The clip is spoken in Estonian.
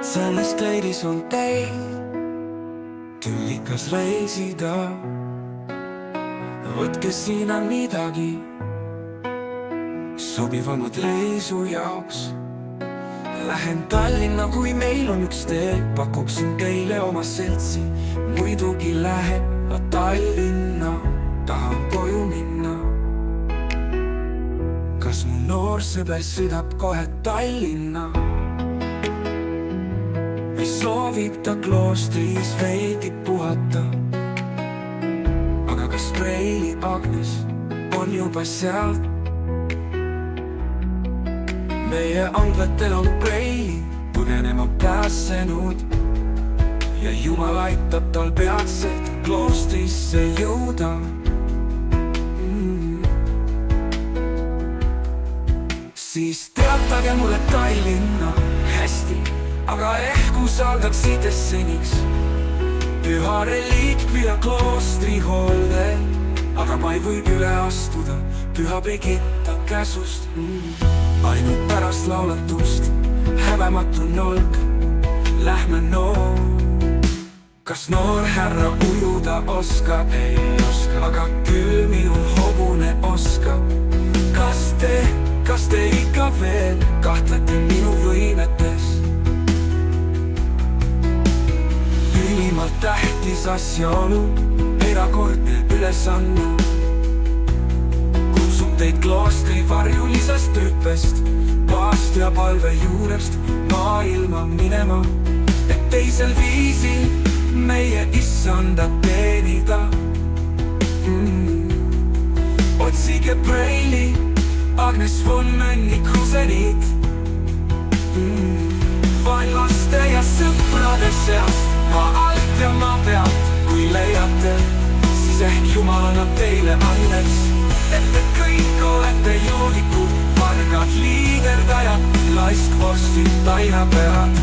selles kleidis on teil tüllikas reisida. Võtke siin on midagi sobivamat reisu jaoks. Lähen Tallinna, kui meil on üks tee, pakuksin teile oma seltsi. Muidugi lähen Tallinna, tahan koju minna. Kas mu noor sõber sõidab kohe Tallinna? Või soovib ta kloostris veidi puhata? Aga kas Preili Agnes on juba sealt? Meie angletel on Preili põgenema pääsenud ja Jumal aitab tal peatselt kloostrisse jõuda. Siis teatage mulle Tallinna hästi, aga ehk usaldaksite seniks püha reliikvia kloostri hoolde. Aga ma ei või üle astuda püha Brigitta käsust. Ainult pärast laulatust häbematu nolk. Lähme noor. Kas noor härra ujuda oskab? Ei oska, aga küll minu hobune oskab. Kas te ikka veel kahtlete minu võimetes? Ülimalt tähtis asjaolu, erakordne ülesanne. Kutsub teid kloostri varjulisest hüppest, paast ja palve juurest maailma minema, et teisel viisil meie issandat teenida. Otsige Preili Agnes von Mönnikhusenit vaid laste ja sõprade seast, maa alt ja maa pealt. Kui leiate, siis ehk Jumal annab teile andeks, et te kõik olete joodikud, vargad, liiderdajad, laiskvorstid, tainapead.